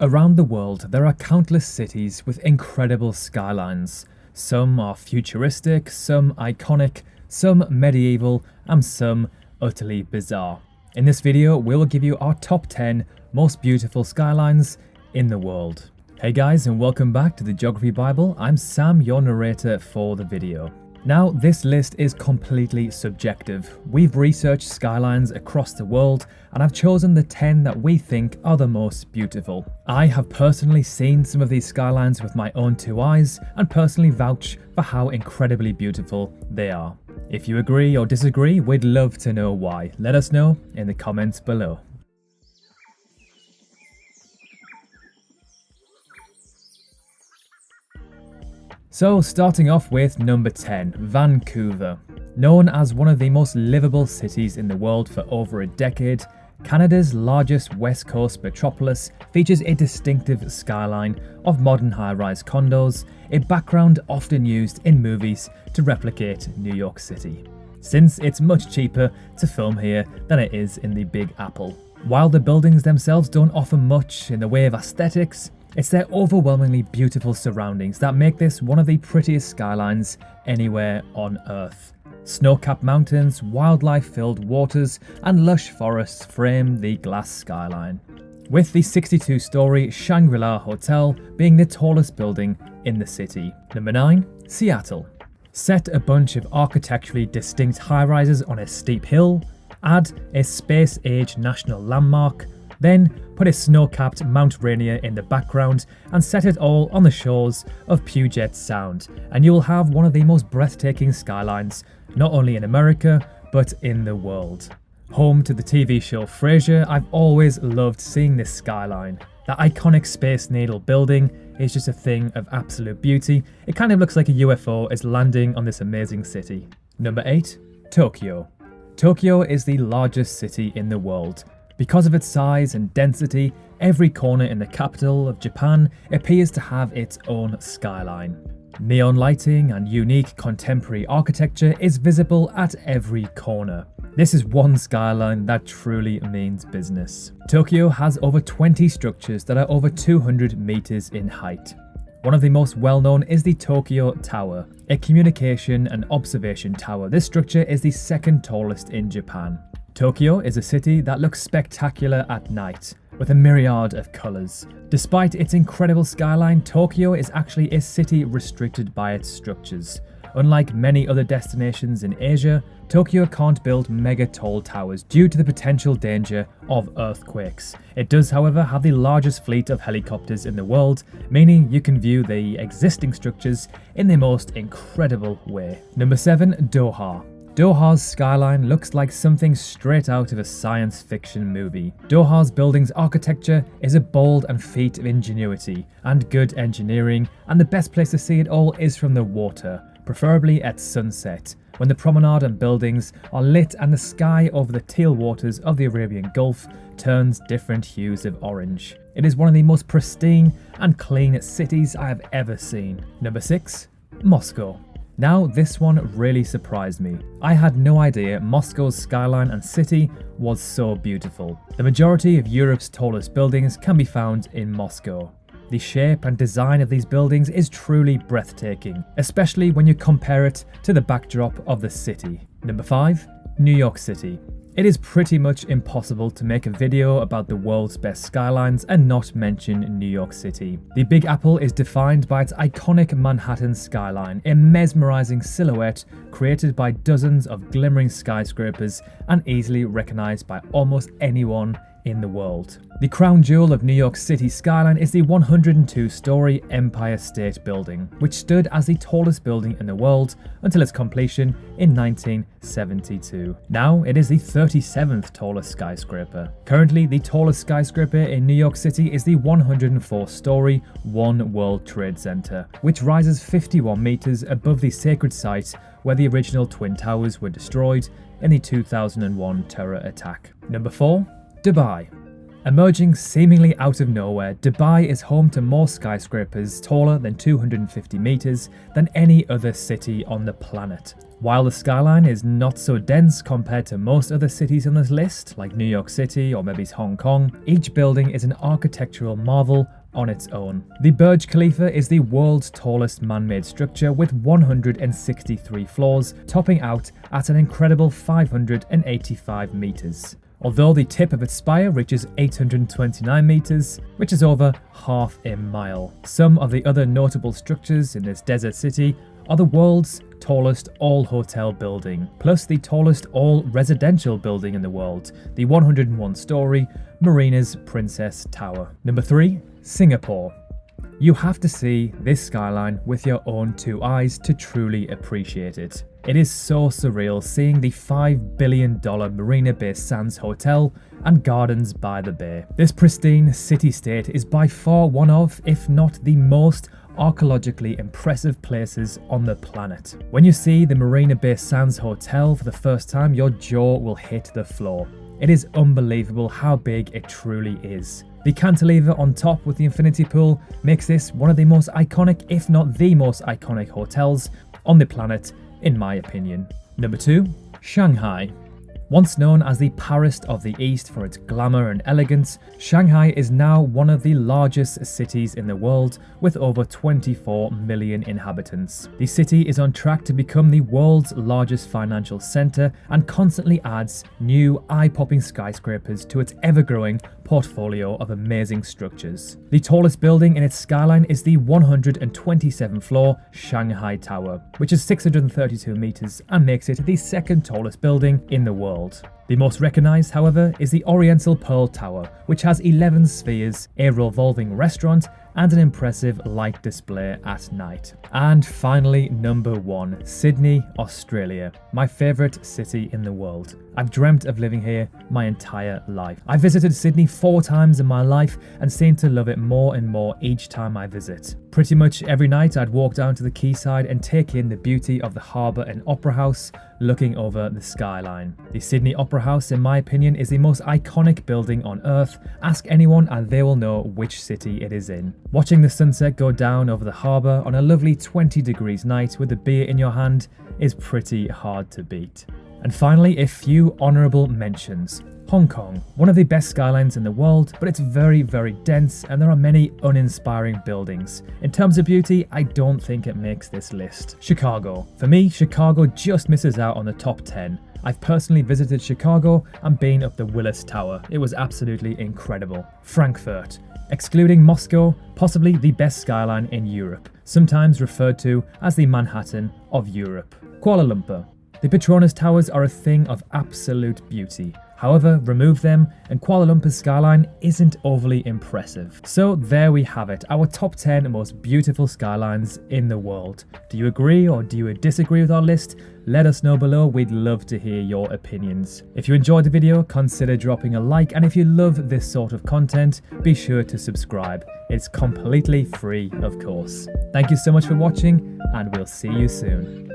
Around the world, there are countless cities with incredible skylines. Some are futuristic, some iconic, some medieval, and some utterly bizarre. In this video, we will give you our top 10 most beautiful skylines in the world. Hey guys, and welcome back to the Geography Bible. I'm Sam, your narrator for the video. Now, this list is completely subjective. We've researched skylines across the world, and I've chosen the 10 that we think are the most beautiful. I have personally seen some of these skylines with my own two eyes, and personally vouch for how incredibly beautiful they are. If you agree or disagree, we'd love to know why. Let us know in the comments below. So starting off with number 10, Vancouver. Known as one of the most livable cities in the world for over a decade, Canada's largest west coast metropolis features a distinctive skyline of modern high-rise condos, a background often used in movies to replicate New York City, since it's much cheaper to film here than it is in the Big Apple. While the buildings themselves don't offer much in the way of aesthetics, it's their overwhelmingly beautiful surroundings that make this one of the prettiest skylines anywhere on Earth. Snow-capped mountains, wildlife-filled waters, and lush forests frame the glass skyline, with the 62-story Shangri-La Hotel being the tallest building in the city. Number 9, Seattle. Set a bunch of architecturally distinct high-rises on a steep hill, add a space-age national landmark, then put a snow-capped Mount Rainier in the background and set it all on the shores of Puget Sound, and you will have one of the most breathtaking skylines, not only in America, but in the world. Home to the TV show Frasier, I've always loved seeing this skyline. That iconic Space Needle building is just a thing of absolute beauty. It kind of looks like a UFO is landing on this amazing city. Number 8, Tokyo. Tokyo is the largest city in the world. Because of its size and density, every corner in the capital of Japan appears to have its own skyline. Neon lighting and unique contemporary architecture is visible at every corner. This is one skyline that truly means business. Tokyo has over 20 structures that are over 200 meters in height. One of the most well-known is the Tokyo Tower, a communication and observation tower. This structure is the second tallest in Japan. Tokyo is a city that looks spectacular at night, with a myriad of colours. Despite its incredible skyline, Tokyo is actually a city restricted by its structures. Unlike many other destinations in Asia, Tokyo can't build mega tall towers due to the potential danger of earthquakes. It does, however, have the largest fleet of helicopters in the world, meaning you can view the existing structures in the most incredible way. Number 7, Doha. Doha's skyline looks like something straight out of a science fiction movie. Doha's building's architecture is a bold and feat of ingenuity and good engineering, and the best place to see it all is from the water, preferably at sunset, when the promenade and buildings are lit and the sky over the teal waters of the Arabian Gulf turns different hues of orange. It is one of the most pristine and clean cities I have ever seen. Number 6, Moscow. Now, this one really surprised me. I had no idea Moscow's skyline and city was so beautiful. The majority of Europe's tallest buildings can be found in Moscow. The shape and design of these buildings is truly breathtaking, especially when you compare it to the backdrop of the city. Number 5, New York City. It is pretty much impossible to make a video about the world's best skylines and not mention New York City. The Big Apple is defined by its iconic Manhattan skyline, a mesmerizing silhouette created by dozens of glimmering skyscrapers and easily recognized by almost anyone in the world. The crown jewel of New York City's skyline is the 102-story Empire State Building, which stood as the tallest building in the world until its completion in 1972. Now it is the 37th tallest skyscraper. Currently, the tallest skyscraper in New York City is the 104-story One World Trade Center, which rises 51 meters above the sacred site where the original Twin Towers were destroyed in the 2001 terror attack. Number 4, Dubai. Emerging seemingly out of nowhere, Dubai is home to more skyscrapers taller than 250 meters than any other city on the planet. While the skyline is not so dense compared to most other cities on this list, like New York City or maybe Hong Kong, each building is an architectural marvel on its own. The Burj Khalifa is the world's tallest man-made structure with 163 floors, topping out at an incredible 585 meters. Although the tip of its spire reaches 829 meters, which is over half a mile. Some of the other notable structures in this desert city are the world's tallest all-hotel building, plus the tallest all-residential building in the world, the 101-story Marina's Princess Tower. Number 3. Singapore. You have to see this skyline with your own two eyes to truly appreciate it. It is so surreal seeing the $5 billion Marina Bay Sands Hotel and gardens by the bay. This pristine city-state is by far one of, if not the most, archaeologically impressive places on the planet. When you see the Marina Bay Sands Hotel for the first time, your jaw will hit the floor. It is unbelievable how big it truly is. The cantilever on top with the infinity pool makes this one of the most iconic, if not the most iconic hotels on the planet, in my opinion. Number 2. Shanghai. Once known as the Paris of the East for its glamour and elegance, Shanghai is now one of the largest cities in the world with over 24 million inhabitants. The city is on track to become the world's largest financial center and constantly adds new eye-popping skyscrapers to its ever-growing portfolio of amazing structures. The tallest building in its skyline is the 127-floor Shanghai Tower, which is 632 meters and makes it the second tallest building in the world. The most recognized, however, is the Oriental Pearl Tower, which has 11 spheres, a revolving restaurant, and an impressive light display at night. And finally, number 1, Sydney, Australia, my favorite city in the world. I've dreamt of living here my entire life. I visited Sydney 4 times in my life and seem to love it more and more each time I visit. Pretty much every night I'd walk down to the quayside and take in the beauty of the harbour and opera house, looking over the skyline. The Sydney Opera House, in my opinion, is the most iconic building on earth. Ask anyone and they will know which city it is in. Watching the sunset go down over the harbour on a lovely 20 degrees night with a beer in your hand is pretty hard to beat. And finally, a few honourable mentions. Hong Kong, one of the best skylines in the world, but it's very, very dense and there are many uninspiring buildings. In terms of beauty, I don't think it makes this list. Chicago. For me, Chicago just misses out on the top 10. I've personally visited Chicago and been up the Willis Tower. It was absolutely incredible. Frankfurt. Excluding Moscow, possibly the best skyline in Europe, sometimes referred to as the Manhattan of Europe. Kuala Lumpur. The Petronas Towers are a thing of absolute beauty. However, remove them and Kuala Lumpur's skyline isn't overly impressive. So there we have it, our top 10 most beautiful skylines in the world. Do you agree or do you disagree with our list? Let us know below, we'd love to hear your opinions. If you enjoyed the video, consider dropping a like, and if you love this sort of content, be sure to subscribe. It's completely free, of course. Thank you so much for watching, and we'll see you soon.